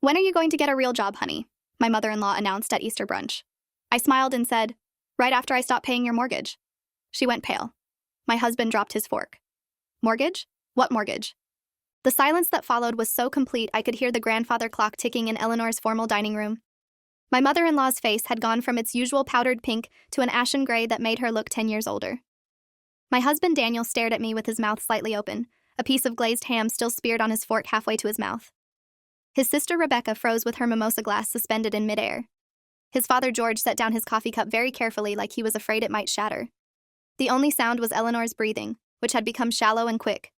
"When are you going to get a real job, honey?" my mother-in-law announced at Easter brunch. I smiled and said, "Right after I stop paying your mortgage." She went pale. My husband dropped his fork. "Mortgage? What mortgage?" The silence that followed was so complete I could hear the grandfather clock ticking in Eleanor's formal dining room. My mother-in-law's face had gone from its usual powdered pink to an ashen gray that made her look 10 years older. My husband Daniel stared at me with his mouth slightly open, a piece of glazed ham still speared on his fork halfway to his mouth. His sister Rebecca froze with her mimosa glass suspended in midair. His father George set down his coffee cup very carefully like he was afraid it might shatter. The only sound was Eleanor's breathing, which had become shallow and quick.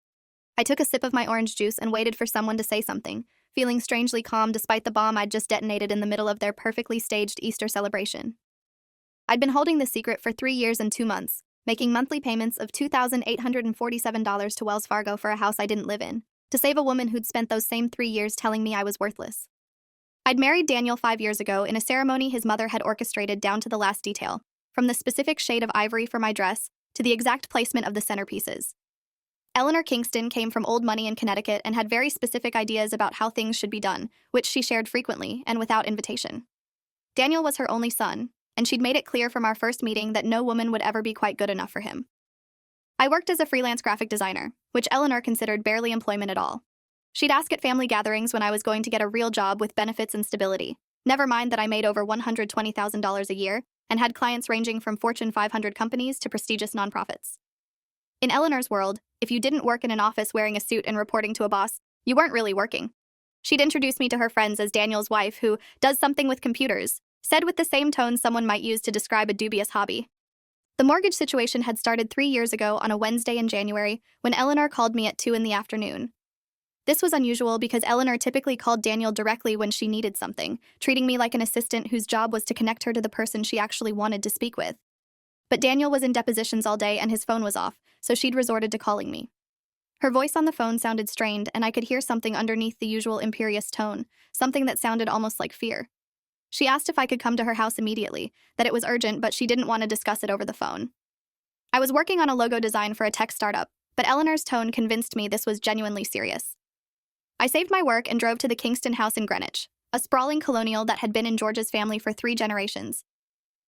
I took a sip of my orange juice and waited for someone to say something, feeling strangely calm despite the bomb I'd just detonated in the middle of their perfectly staged Easter celebration. I'd been holding the secret for 3 years and 2 months, making monthly payments of $2,847 to Wells Fargo for a house I didn't live in, to save a woman who'd spent those same 3 years telling me I was worthless. I'd married Daniel 5 years ago in a ceremony his mother had orchestrated down to the last detail, from the specific shade of ivory for my dress to the exact placement of the centerpieces. Eleanor Kingston came from old money in Connecticut and had very specific ideas about how things should be done, which she shared frequently and without invitation. Daniel was her only son, and she'd made it clear from our first meeting that no woman would ever be quite good enough for him. I worked as a freelance graphic designer, which Eleanor considered barely employment at all. She'd ask at family gatherings when I was going to get a real job with benefits and stability, never mind that I made over $120,000 a year and had clients ranging from Fortune 500 companies to prestigious nonprofits. In Eleanor's world, if you didn't work in an office wearing a suit and reporting to a boss, you weren't really working. She'd introduce me to her friends as Daniel's wife who does something with computers, said with the same tone someone might use to describe a dubious hobby. The mortgage situation had started 3 years ago on a Wednesday in January when Eleanor called me at 2 in the afternoon. This was unusual because Eleanor typically called Daniel directly when she needed something, treating me like an assistant whose job was to connect her to the person she actually wanted to speak with. But Daniel was in depositions all day and his phone was off, so she'd resorted to calling me. Her voice on the phone sounded strained, and I could hear something underneath the usual imperious tone, something that sounded almost like fear. She asked if I could come to her house immediately, that it was urgent, but she didn't want to discuss it over the phone. I was working on a logo design for a tech startup, but Eleanor's tone convinced me this was genuinely serious. I saved my work and drove to the Kingston house in Greenwich, a sprawling colonial that had been in George's family for 3 generations.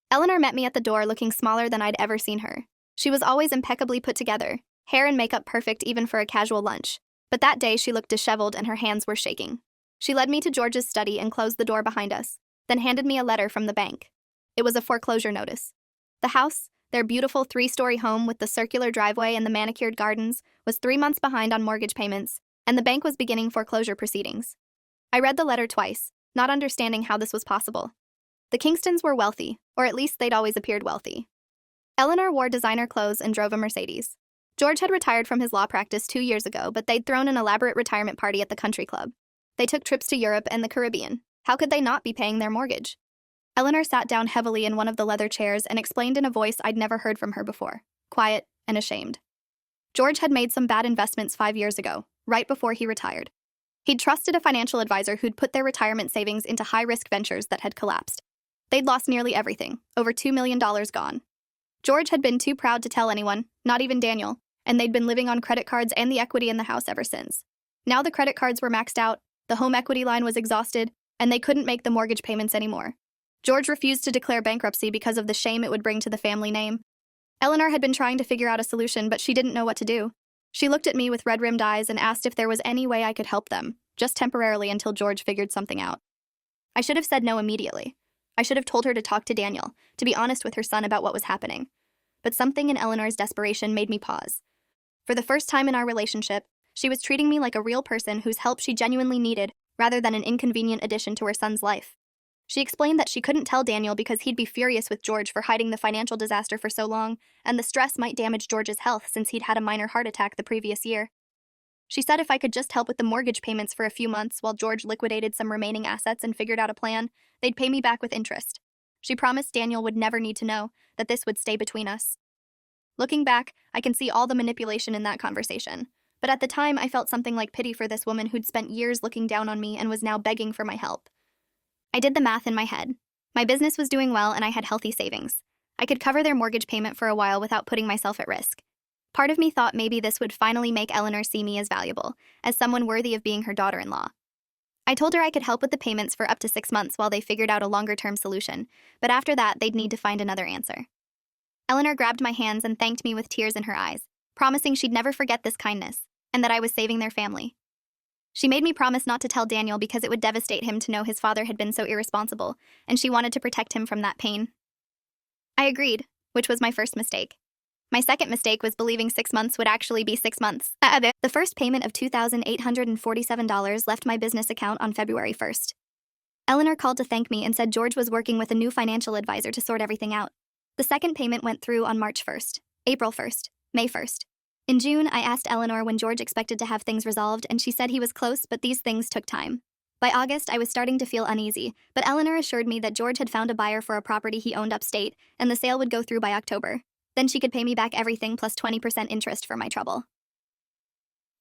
Eleanor met me at the door looking smaller than I'd ever seen her. She was always impeccably put together, hair and makeup perfect even for a casual lunch, but that day she looked disheveled and her hands were shaking. She led me to George's study and closed the door behind us, then handed me a letter from the bank. It was a foreclosure notice. The house, their beautiful 3-story home with the circular driveway and the manicured gardens, was 3 months behind on mortgage payments, and the bank was beginning foreclosure proceedings. I read the letter twice, not understanding how this was possible. The Kingstons were wealthy, or at least they'd always appeared wealthy. Eleanor wore designer clothes and drove a Mercedes. George had retired from his law practice 2 years ago, but they'd thrown an elaborate retirement party at the country club. They took trips to Europe and the Caribbean. How could they not be paying their mortgage? Eleanor sat down heavily in one of the leather chairs and explained in a voice I'd never heard from her before, quiet and ashamed. George had made some bad investments 5 years ago, right before he retired. He'd trusted a financial advisor who'd put their retirement savings into high-risk ventures that had collapsed. They'd lost nearly everything, over $2 million gone. George had been too proud to tell anyone, not even Daniel, and they'd been living on credit cards and the equity in the house ever since. Now the credit cards were maxed out, the home equity line was exhausted, and they couldn't make the mortgage payments anymore. George refused to declare bankruptcy because of the shame it would bring to the family name. Eleanor had been trying to figure out a solution, but she didn't know what to do. She looked at me with red-rimmed eyes and asked if there was any way I could help them, just temporarily until George figured something out. I should have said no immediately. I should have told her to talk to Daniel, to be honest with her son about what was happening. But something in Eleanor's desperation made me pause. For the first time in our relationship, she was treating me like a real person whose help she genuinely needed, rather than an inconvenient addition to her son's life. She explained that she couldn't tell Daniel because he'd be furious with George for hiding the financial disaster for so long, and the stress might damage George's health since he'd had a minor heart attack the previous year. She said if I could just help with the mortgage payments for a few months while George liquidated some remaining assets and figured out a plan, they'd pay me back with interest. She promised Daniel would never need to know, that this would stay between us. Looking back, I can see all the manipulation in that conversation. But at the time, I felt something like pity for this woman who'd spent years looking down on me and was now begging for my help. I did the math in my head. My business was doing well and I had healthy savings. I could cover their mortgage payment for a while without putting myself at risk. Part of me thought maybe this would finally make Eleanor see me as valuable, as someone worthy of being her daughter-in-law. I told her I could help with the payments for up to 6 months while they figured out a longer-term solution, but after that, they'd need to find another answer. Eleanor grabbed my hands and thanked me with tears in her eyes, promising she'd never forget this kindness, and that I was saving their family. She made me promise not to tell Daniel because it would devastate him to know his father had been so irresponsible, and she wanted to protect him from that pain. I agreed, which was my first mistake. My second mistake was believing 6 months would actually be 6 months. The first payment of $2,847 left my business account on February 1st. Eleanor called to thank me and said George was working with a new financial advisor to sort everything out. The second payment went through on March 1st, April 1st, May 1st. In June, I asked Eleanor when George expected to have things resolved, and she said he was close, but these things took time. By August, I was starting to feel uneasy, but Eleanor assured me that George had found a buyer for a property he owned upstate, and the sale would go through by October. Then she could pay me back everything plus 20% interest for my trouble.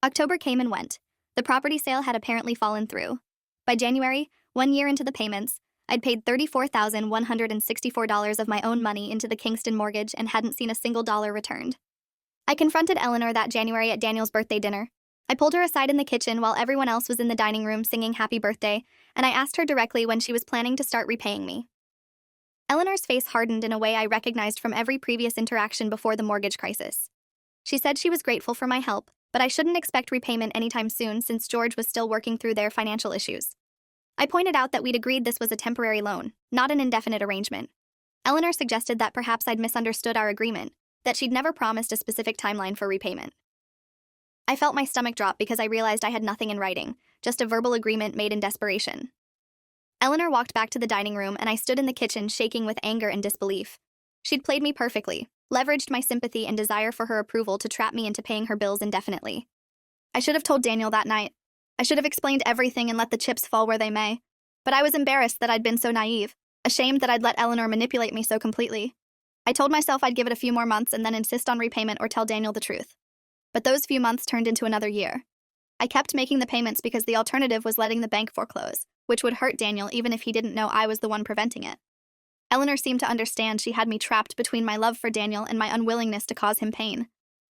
October came and went. The property sale had apparently fallen through. By January, 1 year into the payments, I'd paid $34,164 of my own money into the Kingston mortgage and hadn't seen a single dollar returned. I confronted Eleanor that January at Daniel's birthday dinner. I pulled her aside in the kitchen while everyone else was in the dining room singing happy birthday, and I asked her directly when she was planning to start repaying me. Eleanor's face hardened in a way I recognized from every previous interaction before the mortgage crisis. She said she was grateful for my help, but I shouldn't expect repayment anytime soon since George was still working through their financial issues. I pointed out that we'd agreed this was a temporary loan, not an indefinite arrangement. Eleanor suggested that perhaps I'd misunderstood our agreement, that she'd never promised a specific timeline for repayment. I felt my stomach drop because I realized I had nothing in writing, just a verbal agreement made in desperation. Eleanor walked back to the dining room and I stood in the kitchen shaking with anger and disbelief. She'd played me perfectly, leveraged my sympathy and desire for her approval to trap me into paying her bills indefinitely. I should have told Daniel that night. I should have explained everything and let the chips fall where they may. But I was embarrassed that I'd been so naive, ashamed that I'd let Eleanor manipulate me so completely. I told myself I'd give it a few more months and then insist on repayment or tell Daniel the truth. But those few months turned into another year. I kept making the payments because the alternative was letting the bank foreclose, which would hurt Daniel even if he didn't know I was the one preventing it. Eleanor seemed to understand she had me trapped between my love for Daniel and my unwillingness to cause him pain.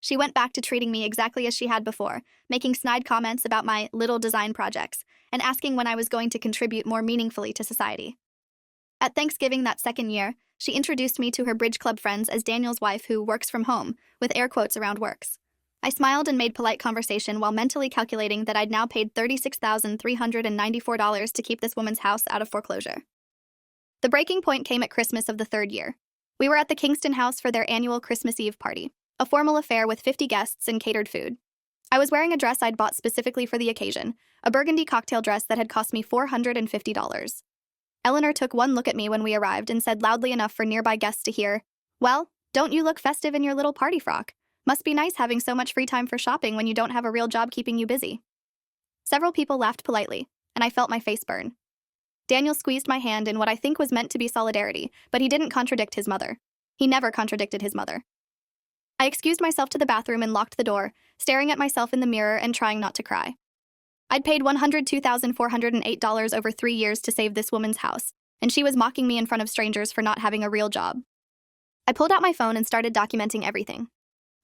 She went back to treating me exactly as she had before, making snide comments about my little design projects, and asking when I was going to contribute more meaningfully to society. At Thanksgiving that second year, she introduced me to her bridge club friends as Daniel's wife who works from home, with air quotes around works. I smiled and made polite conversation while mentally calculating that I'd now paid $36,394 to keep this woman's house out of foreclosure. The breaking point came at Christmas of the third year. We were at the Kingston house for their annual Christmas Eve party, a formal affair with 50 guests and catered food. I was wearing a dress I'd bought specifically for the occasion, a burgundy cocktail dress that had cost me $450. Eleanor took one look at me when we arrived and said loudly enough for nearby guests to hear, "Well, don't you look festive in your little party frock? Must be nice having so much free time for shopping when you don't have a real job keeping you busy." Several people laughed politely, and I felt my face burn. Daniel squeezed my hand in what I think was meant to be solidarity, but he didn't contradict his mother. He never contradicted his mother. I excused myself to the bathroom and locked the door, staring at myself in the mirror and trying not to cry. I'd paid $102,408 over 3 years to save this woman's house, and she was mocking me in front of strangers for not having a real job. I pulled out my phone and started documenting everything.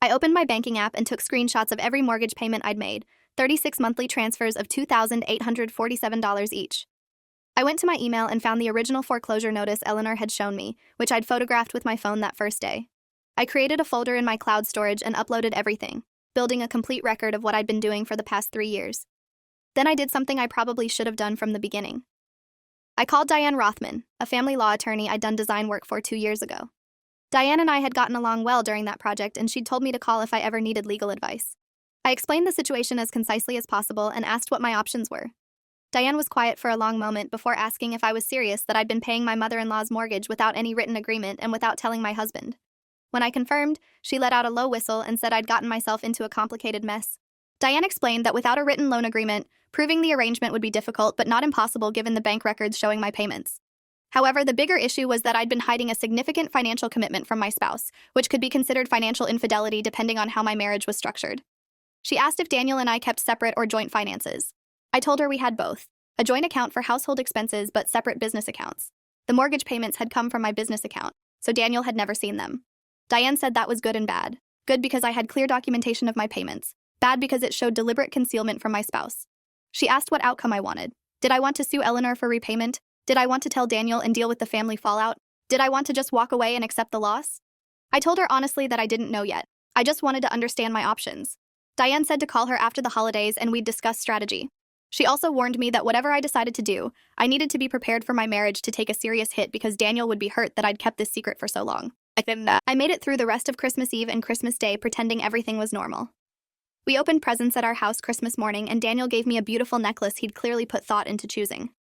I opened my banking app and took screenshots of every mortgage payment I'd made, 36 monthly transfers of $2,847 each. I went to my email and found the original foreclosure notice Eleanor had shown me, which I'd photographed with my phone that first day. I created a folder in my cloud storage and uploaded everything, building a complete record of what I'd been doing for the past 3 years. Then I did something I probably should have done from the beginning. I called Diane Rothman, a family law attorney I'd done design work for 2 years ago. Diane and I had gotten along well during that project, and she'd told me to call if I ever needed legal advice. I explained the situation as concisely as possible and asked what my options were. Diane was quiet for a long moment before asking if I was serious that I'd been paying my mother-in-law's mortgage without any written agreement and without telling my husband. When I confirmed, she let out a low whistle and said I'd gotten myself into a complicated mess. Diane explained that without a written loan agreement, proving the arrangement would be difficult but not impossible given the bank records showing my payments. However, the bigger issue was that I'd been hiding a significant financial commitment from my spouse, which could be considered financial infidelity depending on how my marriage was structured. She asked if Daniel and I kept separate or joint finances. I told her we had both, a joint account for household expenses but separate business accounts. The mortgage payments had come from my business account, so Daniel had never seen them. Diane said that was good and bad. Good because I had clear documentation of my payments. Bad because it showed deliberate concealment from my spouse. She asked what outcome I wanted. Did I want to sue Eleanor for repayment? Did I want to tell Daniel and deal with the family fallout? Did I want to just walk away and accept the loss? I told her honestly that I didn't know yet. I just wanted to understand my options. Diane said to call her after the holidays and we'd discuss strategy. She also warned me that whatever I decided to do, I needed to be prepared for my marriage to take a serious hit because Daniel would be hurt that I'd kept this secret for so long. I made it through the rest of Christmas Eve and Christmas Day pretending everything was normal. We opened presents at our house Christmas morning and Daniel gave me a beautiful necklace he'd clearly put thought into choosing.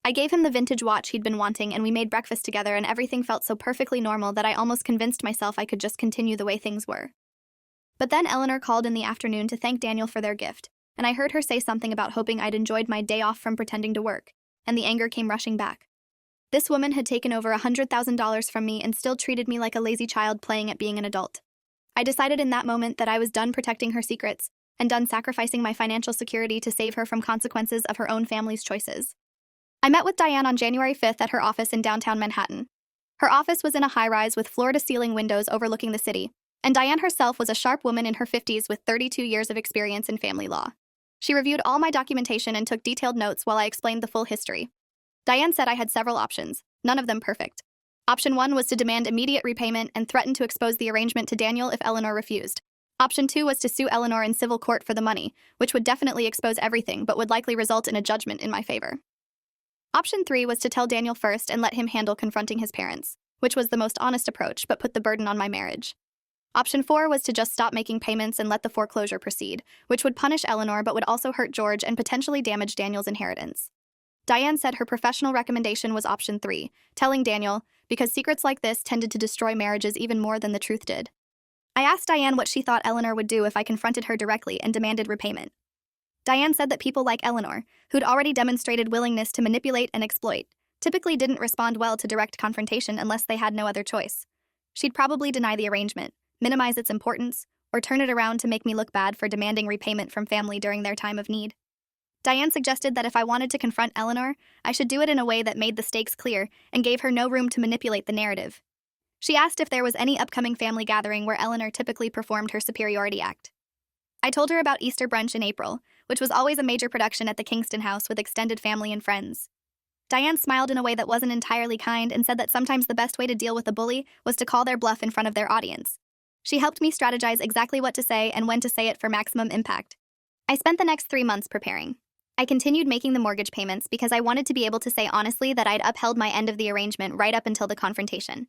I gave him the vintage watch he'd been wanting and we made breakfast together and everything felt so perfectly normal that I almost convinced myself I could just continue the way things were. But then Eleanor called in the afternoon to thank Daniel for their gift, and I heard her say something about hoping I'd enjoyed my day off from pretending to work, and the anger came rushing back. This woman had taken over $100,000 from me and still treated me like a lazy child playing at being an adult. I decided in that moment that I was done protecting her secrets and done sacrificing my financial security to save her from consequences of her own family's choices. I met with Diane on January 5th at her office in downtown Manhattan. Her office was in a high-rise with floor-to-ceiling windows overlooking the city, and Diane herself was a sharp woman in her 50s with 32 years of experience in family law. She reviewed all my documentation and took detailed notes while I explained the full history. Diane said I had several options, none of them perfect. Option 1 was to demand immediate repayment and threaten to expose the arrangement to Daniel if Eleanor refused. Option 2 was to sue Eleanor in civil court for the money, which would definitely expose everything but would likely result in a judgment in my favor. Option 3 was to tell Daniel first and let him handle confronting his parents, which was the most honest approach but put the burden on my marriage. Option 4 was to just stop making payments and let the foreclosure proceed, which would punish Eleanor but would also hurt George and potentially damage Daniel's inheritance. Diane said her professional recommendation was option 3, telling Daniel, because secrets like this tended to destroy marriages even more than the truth did. I asked Diane what she thought Eleanor would do if I confronted her directly and demanded repayment. Diane said that people like Eleanor, who'd already demonstrated willingness to manipulate and exploit, typically didn't respond well to direct confrontation unless they had no other choice. She'd probably deny the arrangement, minimize its importance, or turn it around to make me look bad for demanding repayment from family during their time of need. Diane suggested that if I wanted to confront Eleanor, I should do it in a way that made the stakes clear and gave her no room to manipulate the narrative. She asked if there was any upcoming family gathering where Eleanor typically performed her superiority act. I told her about Easter brunch in April, which was always a major production at the Kingston house with extended family and friends. Diane smiled in a way that wasn't entirely kind and said that sometimes the best way to deal with a bully was to call their bluff in front of their audience. She helped me strategize exactly what to say and when to say it for maximum impact. I spent the next 3 months preparing. I continued making the mortgage payments because I wanted to be able to say honestly that I'd upheld my end of the arrangement right up until the confrontation.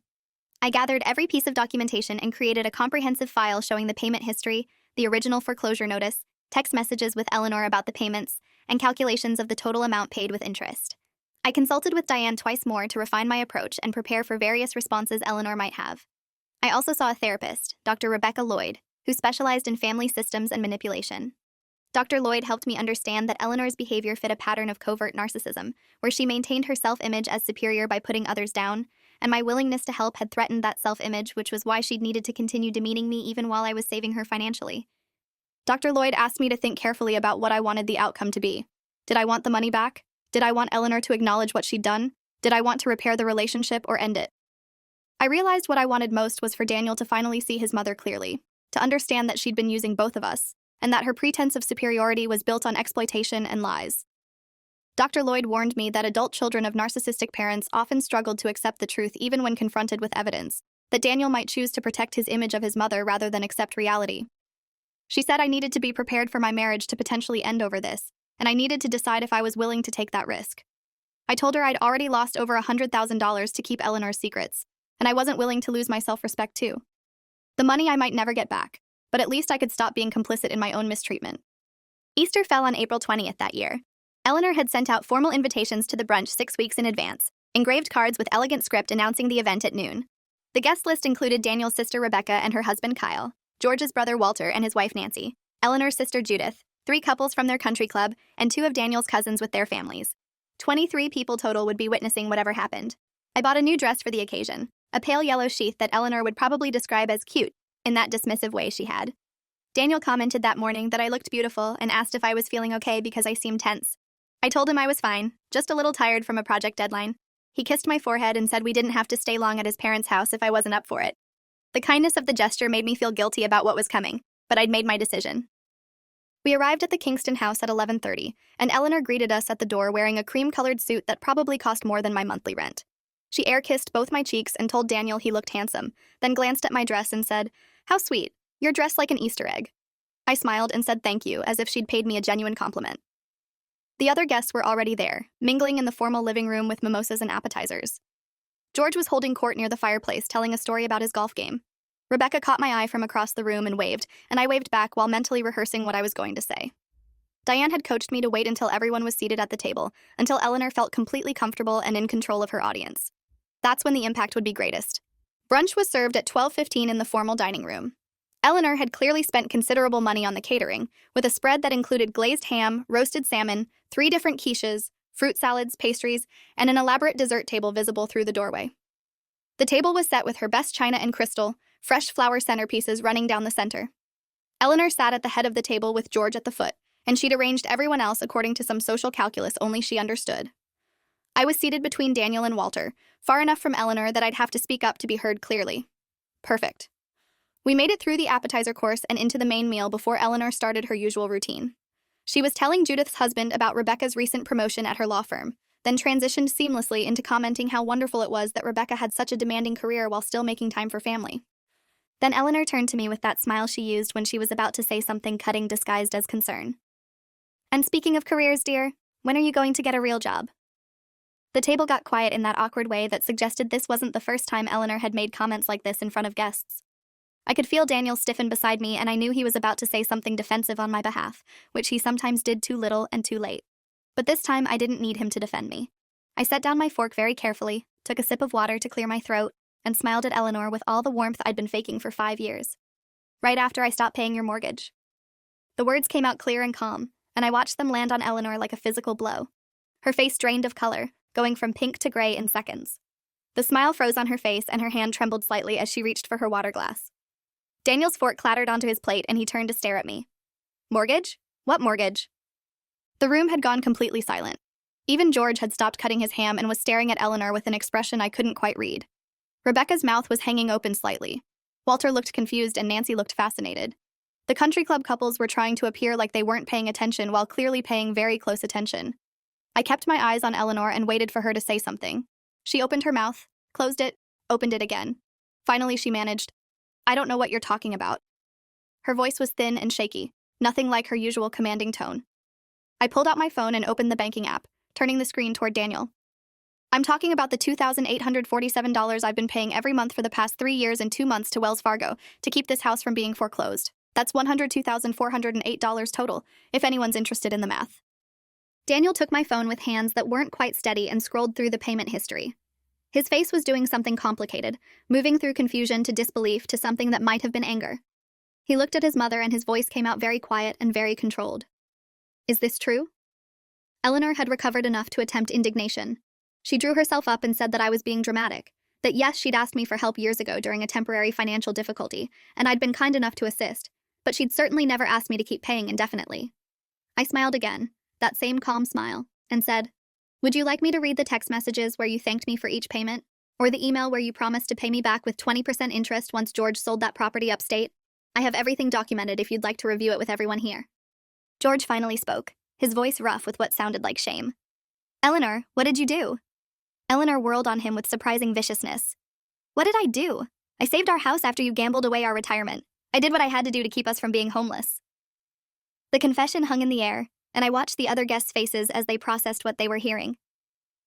I gathered every piece of documentation and created a comprehensive file showing the payment history, the original foreclosure notice, text messages with Eleanor about the payments, and calculations of the total amount paid with interest. I consulted with Diane twice more to refine my approach and prepare for various responses Eleanor might have. I also saw a therapist, Dr. Rebecca Lloyd, who specialized in family systems and manipulation. Dr. Lloyd helped me understand that Eleanor's behavior fit a pattern of covert narcissism, where she maintained her self-image as superior by putting others down, and my willingness to help had threatened that self-image, which was why she'd needed to continue demeaning me even while I was saving her financially. Dr. Lloyd asked me to think carefully about what I wanted the outcome to be. Did I want the money back? Did I want Eleanor to acknowledge what she'd done? Did I want to repair the relationship or end it? I realized what I wanted most was for Daniel to finally see his mother clearly, to understand that she'd been using both of us, and that her pretense of superiority was built on exploitation and lies. Dr. Lloyd warned me that adult children of narcissistic parents often struggled to accept the truth even when confronted with evidence, that Daniel might choose to protect his image of his mother rather than accept reality. She said I needed to be prepared for my marriage to potentially end over this, and I needed to decide if I was willing to take that risk. I told her I'd already lost over $100,000 to keep Eleanor's secrets, and I wasn't willing to lose my self-respect too. The money I might never get back, but at least I could stop being complicit in my own mistreatment. Easter fell on April 20th that year. Eleanor had sent out formal invitations to the brunch 6 weeks in advance, engraved cards with elegant script announcing the event at noon. The guest list included Daniel's sister Rebecca and her husband Kyle, George's brother Walter and his wife Nancy, Eleanor's sister Judith, 3 couples from their country club, and 2 of Daniel's cousins with their families. 23 people total would be witnessing whatever happened. I bought a new dress for the occasion, a pale yellow sheath that Eleanor would probably describe as cute, in that dismissive way she had. Daniel commented that morning that I looked beautiful and asked if I was feeling okay because I seemed tense. I told him I was fine, just a little tired from a project deadline. He kissed my forehead and said we didn't have to stay long at his parents' house if I wasn't up for it. The kindness of the gesture made me feel guilty about what was coming, but I'd made my decision. We arrived at the Kingston house at 11:30, and Eleanor greeted us at the door wearing a cream-colored suit that probably cost more than my monthly rent. She air-kissed both my cheeks and told Daniel he looked handsome, then glanced at my dress and said, "How sweet, you're dressed like an Easter egg." I smiled and said thank you, as if she'd paid me a genuine compliment. The other guests were already there, mingling in the formal living room with mimosas and appetizers. George was holding court near the fireplace, telling a story about his golf game. Rebecca caught my eye from across the room and waved, and I waved back while mentally rehearsing what I was going to say. Diane had coached me to wait until everyone was seated at the table, until Eleanor felt completely comfortable and in control of her audience. That's when the impact would be greatest. Brunch was served at 12:15 in the formal dining room. Eleanor had clearly spent considerable money on the catering, with a spread that included glazed ham, roasted salmon, 3 different quiches, fruit salads, pastries, and an elaborate dessert table visible through the doorway. The table was set with her best china and crystal, fresh flower centerpieces running down the center. Eleanor sat at the head of the table with George at the foot, and she'd arranged everyone else according to some social calculus only she understood. I was seated between Daniel and Walter, far enough from Eleanor that I'd have to speak up to be heard clearly. Perfect. We made it through the appetizer course and into the main meal before Eleanor started her usual routine. She was telling Judith's husband about Rebecca's recent promotion at her law firm, then transitioned seamlessly into commenting how wonderful it was that Rebecca had such a demanding career while still making time for family. Then Eleanor turned to me with that smile she used when she was about to say something cutting disguised as concern. "And speaking of careers, dear, when are you going to get a real job?" The table got quiet in that awkward way that suggested this wasn't the first time Eleanor had made comments like this in front of guests. I could feel Daniel stiffen beside me, and I knew he was about to say something defensive on my behalf, which he sometimes did too little and too late. But this time I didn't need him to defend me. I set down my fork very carefully, took a sip of water to clear my throat, and smiled at Eleanor with all the warmth I'd been faking for 5 years. "Right after I stop paying your mortgage." The words came out clear and calm, and I watched them land on Eleanor like a physical blow. Her face drained of color, going from pink to gray in seconds. The smile froze on her face and her hand trembled slightly as she reached for her water glass. Daniel's fork clattered onto his plate and he turned to stare at me. "Mortgage? What mortgage?" The room had gone completely silent. Even George had stopped cutting his ham and was staring at Eleanor with an expression I couldn't quite read. Rebecca's mouth was hanging open slightly. Walter looked confused and Nancy looked fascinated. The country club couples were trying to appear like they weren't paying attention while clearly paying very close attention. I kept my eyes on Eleanor and waited for her to say something. She opened her mouth, closed it, opened it again. Finally she managed, "I don't know what you're talking about." Her voice was thin and shaky, nothing like her usual commanding tone. I pulled out my phone and opened the banking app, turning the screen toward Daniel. "I'm talking about the $2,847 I've been paying every month for the past 3 years and 2 months to Wells Fargo to keep this house from being foreclosed. That's $102,408 total, if anyone's interested in the math." Daniel took my phone with hands that weren't quite steady and scrolled through the payment history. His face was doing something complicated, moving through confusion to disbelief to something that might have been anger. He looked at his mother and his voice came out very quiet and very controlled. "Is this true?" Eleanor had recovered enough to attempt indignation. She drew herself up and said that I was being dramatic, that yes, she'd asked me for help years ago during a temporary financial difficulty, and I'd been kind enough to assist, but she'd certainly never asked me to keep paying indefinitely. I smiled again, that same calm smile, and said, "Would you like me to read the text messages where you thanked me for each payment? Or the email where you promised to pay me back with 20% interest once George sold that property upstate? I have everything documented if you'd like to review it with everyone here." George finally spoke, his voice rough with what sounded like shame. "Eleanor, what did you do?" Eleanor whirled on him with surprising viciousness. "What did I do? I saved our house after you gambled away our retirement. I did what I had to do to keep us from being homeless." The confession hung in the air, and I watched the other guests' faces as they processed what they were hearing.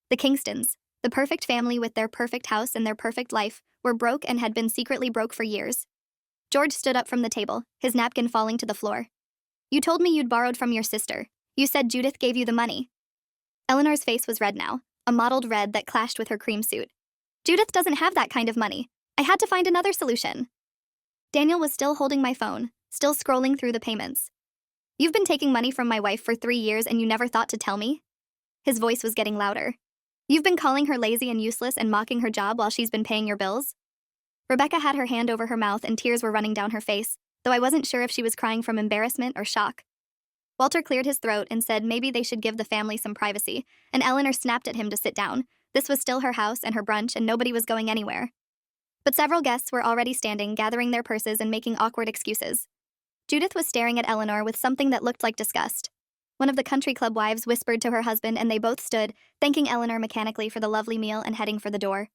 The Kingstons, the perfect family with their perfect house and their perfect life, were broke and had been secretly broke for years. George stood up from the table, his napkin falling to the floor. "You told me you'd borrowed from your sister. You said Judith gave you the money." Eleanor's face was red now, a mottled red that clashed with her cream suit. "Judith doesn't have that kind of money. I had to find another solution." Daniel was still holding my phone, still scrolling through the payments. "You've been taking money from my wife for 3 years and you never thought to tell me?" His voice was getting louder. "You've been calling her lazy and useless and mocking her job while she's been paying your bills?" Rebecca had her hand over her mouth and tears were running down her face, though I wasn't sure if she was crying from embarrassment or shock. Walter cleared his throat and said maybe they should give the family some privacy, and Eleanor snapped at him to sit down. This was still her house and her brunch and nobody was going anywhere. But several guests were already standing, gathering their purses and making awkward excuses. Judith was staring at Eleanor with something that looked like disgust. One of the country club wives whispered to her husband, and they both stood, thanking Eleanor mechanically for the lovely meal and heading for the door.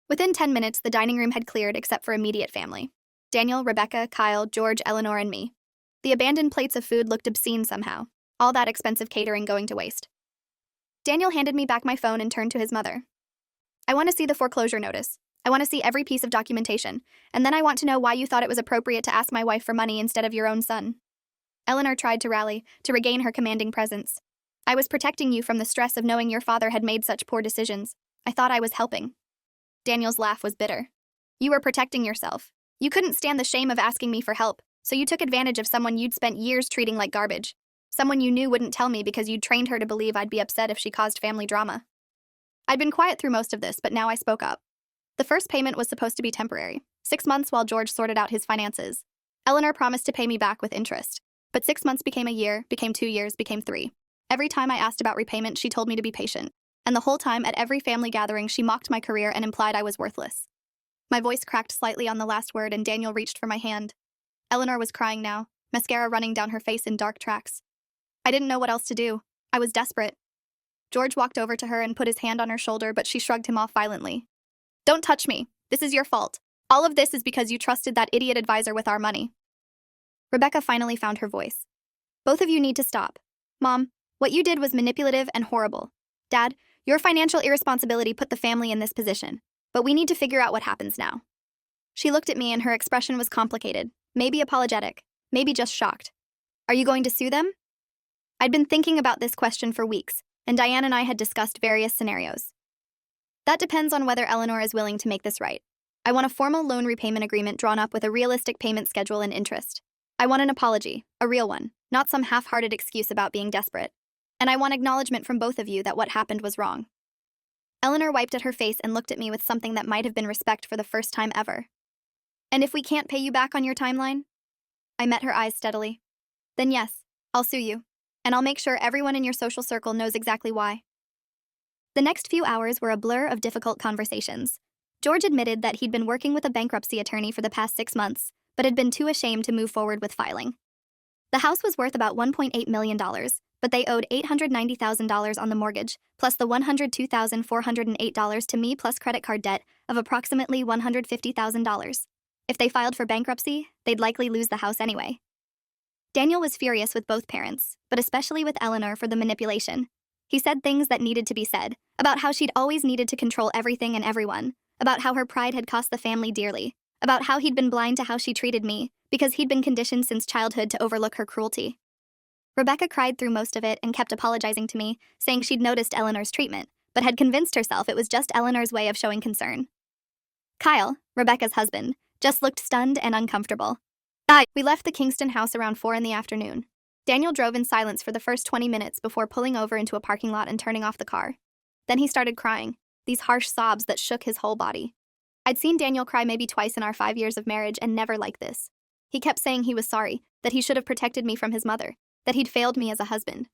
Within 10 minutes, the dining room had cleared except for immediate family. Daniel, Rebecca, Kyle, George, Eleanor, and me. The abandoned plates of food looked obscene somehow. All that expensive catering going to waste. Daniel handed me back my phone and turned to his mother. I want to see the foreclosure notice. I want to see every piece of documentation. And then I want to know why you thought it was appropriate to ask my wife for money instead of your own son. Eleanor tried to rally, to regain her commanding presence. I was protecting you from the stress of knowing your father had made such poor decisions. I thought I was helping. Daniel's laugh was bitter. You were protecting yourself. You couldn't stand the shame of asking me for help, so you took advantage of someone you'd spent years treating like garbage. Someone you knew wouldn't tell me because you'd trained her to believe I'd be upset if she caused family drama. I'd been quiet through most of this, but now I spoke up. The first payment was supposed to be temporary, 6 months while George sorted out his finances. Eleanor promised to pay me back with interest. But 6 months became a year, became 2 years, became 3. Every time I asked about repayment, she told me to be patient. And the whole time, at every family gathering, she mocked my career and implied I was worthless. My voice cracked slightly on the last word, and Daniel reached for my hand. Eleanor was crying now, mascara running down her face in dark tracks. I didn't know what else to do. I was desperate. George walked over to her and put his hand on her shoulder, but she shrugged him off violently. Don't touch me. This is your fault. All of this is because you trusted that idiot advisor with our money. Rebecca finally found her voice. Both of you need to stop. Mom, what you did was manipulative and horrible. Dad, your financial irresponsibility put the family in this position, but we need to figure out what happens now. She looked at me and her expression was complicated, maybe apologetic, maybe just shocked. Are you going to sue them? I'd been thinking about this question for weeks, and Diane and I had discussed various scenarios. That depends on whether Eleanor is willing to make this right. I want a formal loan repayment agreement drawn up with a realistic payment schedule and interest. I want an apology, a real one, not some half-hearted excuse about being desperate. And I want acknowledgement from both of you that what happened was wrong. Eleanor wiped at her face and looked at me with something that might have been respect for the first time ever. And if we can't pay you back on your timeline? I met her eyes steadily. Then yes, I'll sue you. And I'll make sure everyone in your social circle knows exactly why. The next few hours were a blur of difficult conversations. George admitted that he'd been working with a bankruptcy attorney for the past 6 months, but had been too ashamed to move forward with filing. The house was worth about $1.8 million, but they owed $890,000 on the mortgage, plus the $102,408 to me plus credit card debt of approximately $150,000. If they filed for bankruptcy, they'd likely lose the house anyway. Daniel was furious with both parents, but especially with Eleanor for the manipulation. He said things that needed to be said, about how she'd always needed to control everything and everyone, about how her pride had cost the family dearly, about how he'd been blind to how she treated me, because he'd been conditioned since childhood to overlook her cruelty. Rebecca cried through most of it and kept apologizing to me, saying she'd noticed Eleanor's treatment, but had convinced herself it was just Eleanor's way of showing concern. Kyle, Rebecca's husband, just looked stunned and uncomfortable. We left the Kingston house around 4 in the afternoon. Daniel drove in silence for the first 20 minutes before pulling over into a parking lot and turning off the car. Then he started crying, these harsh sobs that shook his whole body. I'd seen Daniel cry maybe twice in our 5 years of marriage and never like this. He kept saying he was sorry, that he should have protected me from his mother, that he'd failed me as a husband.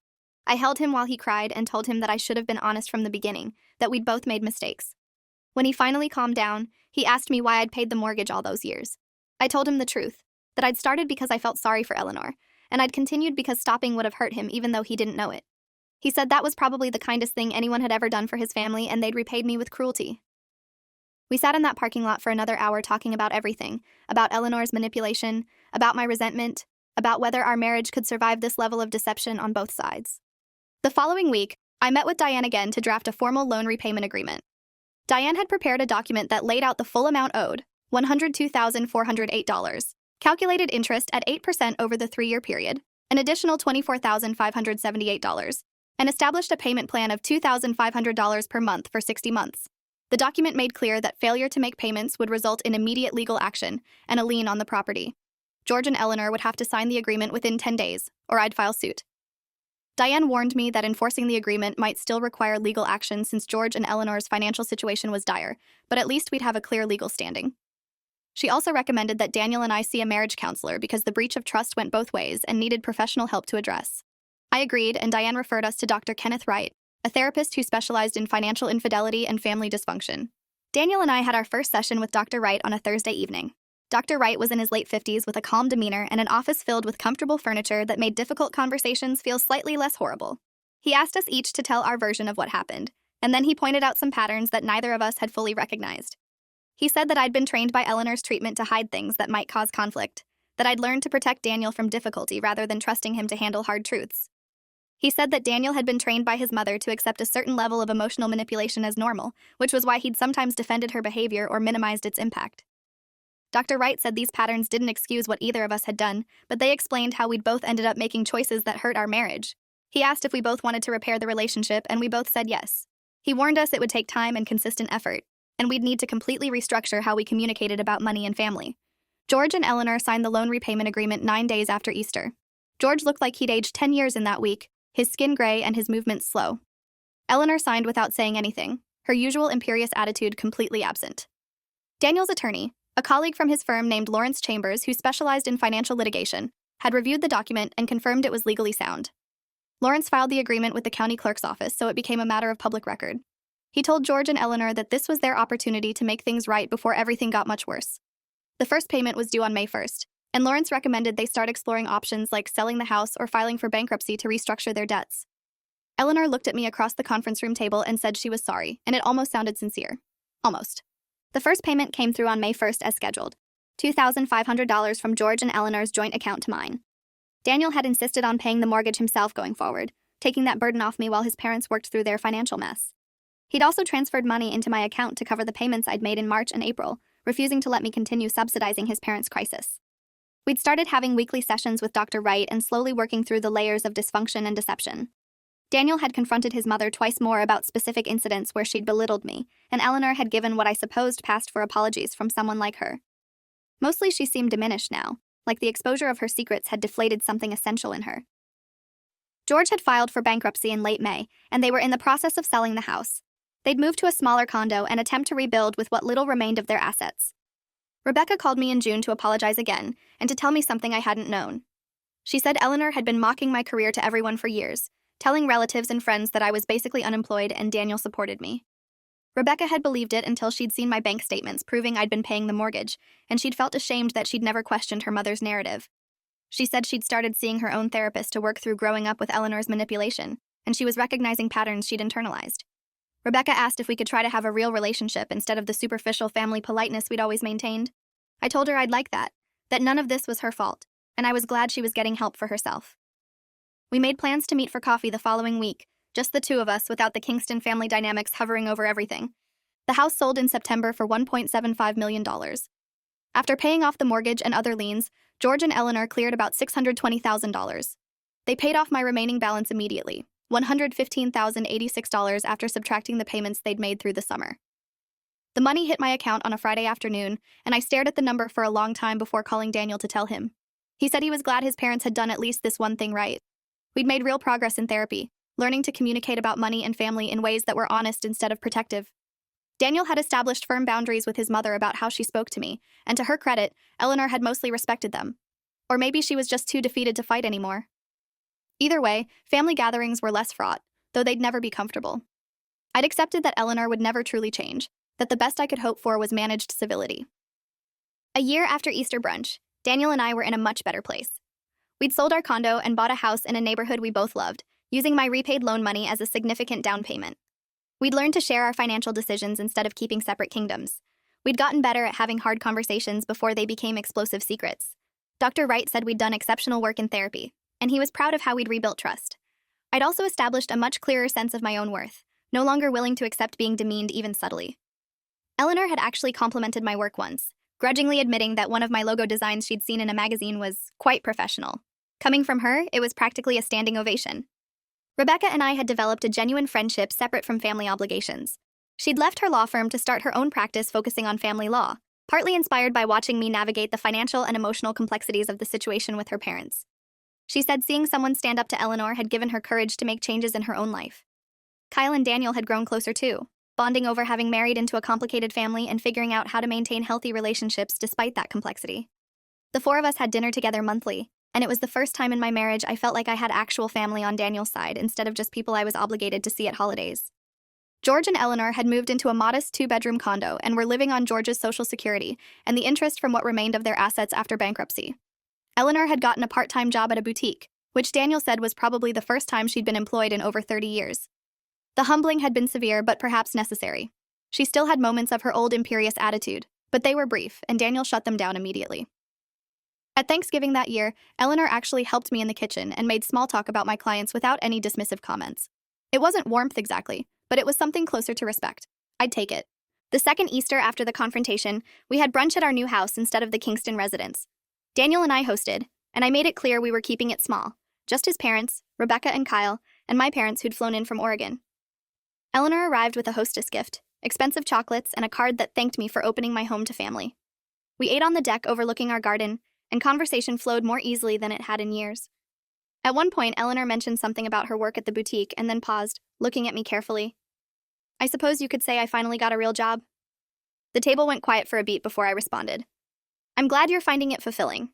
I held him while he cried and told him that I should have been honest from the beginning, that we'd both made mistakes. When he finally calmed down, he asked me why I'd paid the mortgage all those years. I told him the truth, that I'd started because I felt sorry for Eleanor, and I'd continued because stopping would have hurt him even though he didn't know it. He said that was probably the kindest thing anyone had ever done for his family and they'd repaid me with cruelty. We sat in that parking lot for another hour talking about everything, about Eleanor's manipulation, about my resentment, about whether our marriage could survive this level of deception on both sides. The following week, I met with Diane again to draft a formal loan repayment agreement. Diane had prepared a document that laid out the full amount owed, $102,408, calculated interest at 8% over the 3-year period, an additional $24,578, and established a payment plan of $2,500 per month for 60 months. The document made clear that failure to make payments would result in immediate legal action and a lien on the property. George and Eleanor would have to sign the agreement within 10 days, or I'd file suit. Diane warned me that enforcing the agreement might still require legal action since George and Eleanor's financial situation was dire, but at least we'd have a clear legal standing. She also recommended that Daniel and I see a marriage counselor because the breach of trust went both ways and needed professional help to address. I agreed, and Diane referred us to Dr. Kenneth Wright, a therapist who specialized in financial infidelity and family dysfunction. Daniel and I had our first session with Dr. Wright on a Thursday evening. Dr. Wright was in his late 50s with a calm demeanor and an office filled with comfortable furniture that made difficult conversations feel slightly less horrible. He asked us each to tell our version of what happened, and then he pointed out some patterns that neither of us had fully recognized. He said that I'd been trained by Eleanor's treatment to hide things that might cause conflict, that I'd learned to protect Daniel from difficulty rather than trusting him to handle hard truths. He said that Daniel had been trained by his mother to accept a certain level of emotional manipulation as normal, which was why he'd sometimes defended her behavior or minimized its impact. Dr. Wright said these patterns didn't excuse what either of us had done, but they explained how we'd both ended up making choices that hurt our marriage. He asked if we both wanted to repair the relationship, and we both said yes. He warned us it would take time and consistent effort, and we'd need to completely restructure how we communicated about money and family. George and Eleanor signed the loan repayment agreement 9 days after Easter. George looked like he'd aged 10 years in that week, his skin gray and his movements slow. Eleanor signed without saying anything, her usual imperious attitude completely absent. Daniel's attorney, a colleague from his firm named Lawrence Chambers who specialized in financial litigation, had reviewed the document and confirmed it was legally sound. Lawrence filed the agreement with the county clerk's office, so it became a matter of public record. He told George and Eleanor that this was their opportunity to make things right before everything got much worse. The first payment was due on May 1st, and Lawrence recommended they start exploring options like selling the house or filing for bankruptcy to restructure their debts. Eleanor looked at me across the conference room table and said she was sorry, and it almost sounded sincere. Almost. The first payment came through on May 1st as scheduled, $2,500 from George and Eleanor's joint account to mine. Daniel had insisted on paying the mortgage himself going forward, taking that burden off me while his parents worked through their financial mess. He'd also transferred money into my account to cover the payments I'd made in March and April, refusing to let me continue subsidizing his parents' crisis. We'd started having weekly sessions with Dr. Wright and slowly working through the layers of dysfunction and deception. Daniel had confronted his mother twice more about specific incidents where she'd belittled me, and Eleanor had given what I supposed passed for apologies from someone like her. Mostly she seemed diminished now, like the exposure of her secrets had deflated something essential in her. George had filed for bankruptcy in late May, and they were in the process of selling the house. They'd move to a smaller condo and attempt to rebuild with what little remained of their assets. Rebecca called me in June to apologize again, and to tell me something I hadn't known. She said Eleanor had been mocking my career to everyone for years, telling relatives and friends that I was basically unemployed and Daniel supported me. Rebecca had believed it until she'd seen my bank statements proving I'd been paying the mortgage, and she'd felt ashamed that she'd never questioned her mother's narrative. She said she'd started seeing her own therapist to work through growing up with Eleanor's manipulation, and she was recognizing patterns she'd internalized. Rebecca asked if we could try to have a real relationship instead of the superficial family politeness we'd always maintained. I told her I'd like that none of this was her fault, and I was glad she was getting help for herself. We made plans to meet for coffee the following week, just the two of us without the Kingston family dynamics hovering over everything. The house sold in September for $1.75 million. After paying off the mortgage and other liens, George and Eleanor cleared about $620,000. They paid off my remaining balance immediately, $115,086 after subtracting the payments they'd made through the summer. The money hit my account on a Friday afternoon, and I stared at the number for a long time before calling Daniel to tell him. He said he was glad his parents had done at least this one thing right. We'd made real progress in therapy, learning to communicate about money and family in ways that were honest instead of protective. Daniel had established firm boundaries with his mother about how she spoke to me, and to her credit, Eleanor had mostly respected them. Or maybe she was just too defeated to fight anymore. Either way, family gatherings were less fraught, though they'd never be comfortable. I'd accepted that Eleanor would never truly change, that the best I could hope for was managed civility. A year after Easter brunch, Daniel and I were in a much better place. We'd sold our condo and bought a house in a neighborhood we both loved, using my repaid loan money as a significant down payment. We'd learned to share our financial decisions instead of keeping separate kingdoms. We'd gotten better at having hard conversations before they became explosive secrets. Dr. Wright said we'd done exceptional work in therapy, and he was proud of how we'd rebuilt trust. I'd also established a much clearer sense of my own worth, no longer willing to accept being demeaned even subtly. Eleanor had actually complimented my work once, grudgingly admitting that one of my logo designs she'd seen in a magazine was quite professional. Coming from her, it was practically a standing ovation. Rebecca and I had developed a genuine friendship separate from family obligations. She'd left her law firm to start her own practice focusing on family law, partly inspired by watching me navigate the financial and emotional complexities of the situation with her parents. She said seeing someone stand up to Eleanor had given her courage to make changes in her own life. Kyle and Daniel had grown closer too, bonding over having married into a complicated family and figuring out how to maintain healthy relationships despite that complexity. The four of us had dinner together monthly, and it was the first time in my marriage I felt like I had actual family on Daniel's side instead of just people I was obligated to see at holidays. George and Eleanor had moved into a modest two-bedroom condo and were living on George's Social Security and the interest from what remained of their assets after bankruptcy. Eleanor had gotten a part-time job at a boutique, which Daniel said was probably the first time she'd been employed in over 30 years. The humbling had been severe but perhaps necessary. She still had moments of her old imperious attitude, but they were brief, and Daniel shut them down immediately. At Thanksgiving that year, Eleanor actually helped me in the kitchen and made small talk about my clients without any dismissive comments. It wasn't warmth exactly, but it was something closer to respect. I'd take it. The second Easter after the confrontation, we had brunch at our new house instead of the Kingston residence. Daniel and I hosted, and I made it clear we were keeping it small. Just his parents, Rebecca and Kyle, and my parents who'd flown in from Oregon. Eleanor arrived with a hostess gift, expensive chocolates, and a card that thanked me for opening my home to family. We ate on the deck overlooking our garden, and conversation flowed more easily than it had in years. At one point, Eleanor mentioned something about her work at the boutique and then paused, looking at me carefully. I suppose you could say I finally got a real job. The table went quiet for a beat before I responded. I'm glad you're finding it fulfilling.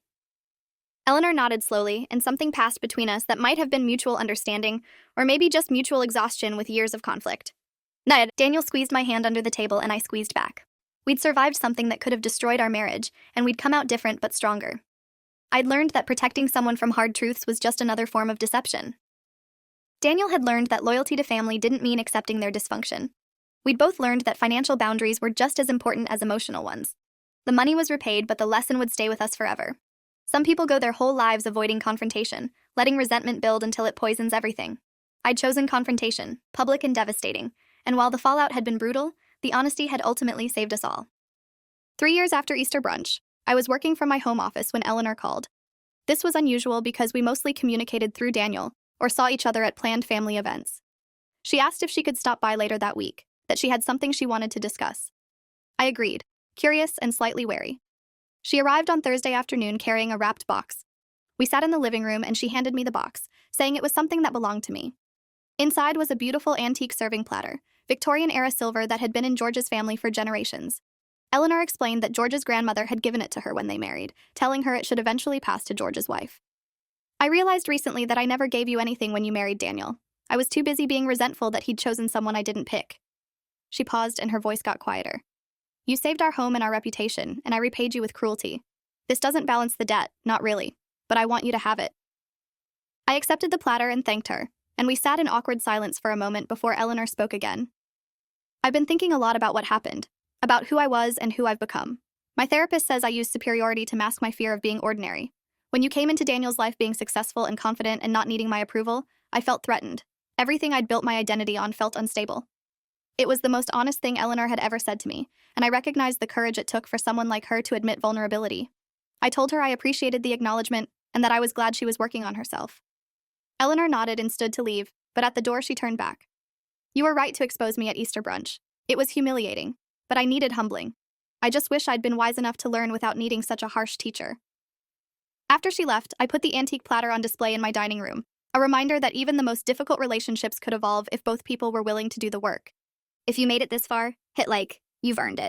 Eleanor nodded slowly, and something passed between us that might have been mutual understanding, or maybe just mutual exhaustion with years of conflict. Ned, Daniel squeezed my hand under the table and I squeezed back. We'd survived something that could have destroyed our marriage, and we'd come out different but stronger. I'd learned that protecting someone from hard truths was just another form of deception. Daniel had learned that loyalty to family didn't mean accepting their dysfunction. We'd both learned that financial boundaries were just as important as emotional ones. The money was repaid, but the lesson would stay with us forever. Some people go their whole lives avoiding confrontation, letting resentment build until it poisons everything. I'd chosen confrontation, public and devastating, and while the fallout had been brutal, the honesty had ultimately saved us all. 3 years after Easter brunch, I was working from my home office when Eleanor called. This was unusual because we mostly communicated through Daniel or saw each other at planned family events. She asked if she could stop by later that week, that she had something she wanted to discuss. I agreed, curious and slightly wary. She arrived on Thursday afternoon carrying a wrapped box. We sat in the living room and she handed me the box, saying it was something that belonged to me. Inside was a beautiful antique serving platter, Victorian-era silver that had been in George's family for generations. Eleanor explained that George's grandmother had given it to her when they married, telling her it should eventually pass to George's wife. I realized recently that I never gave you anything when you married Daniel. I was too busy being resentful that he'd chosen someone I didn't pick. She paused and her voice got quieter. You saved our home and our reputation, and I repaid you with cruelty. This doesn't balance the debt, not really, but I want you to have it. I accepted the platter and thanked her, and we sat in awkward silence for a moment before Eleanor spoke again. I've been thinking a lot about what happened, about who I was and who I've become. My therapist says I used superiority to mask my fear of being ordinary. When you came into Daniel's life being successful and confident and not needing my approval, I felt threatened. Everything I'd built my identity on felt unstable. It was the most honest thing Eleanor had ever said to me, and I recognized the courage it took for someone like her to admit vulnerability. I told her I appreciated the acknowledgement and that I was glad she was working on herself. Eleanor nodded and stood to leave, but at the door she turned back. You were right to expose me at Easter brunch. It was humiliating, but I needed humbling. I just wish I'd been wise enough to learn without needing such a harsh teacher. After she left, I put the antique platter on display in my dining room, a reminder that even the most difficult relationships could evolve if both people were willing to do the work. If you made it this far, hit like. You've earned it.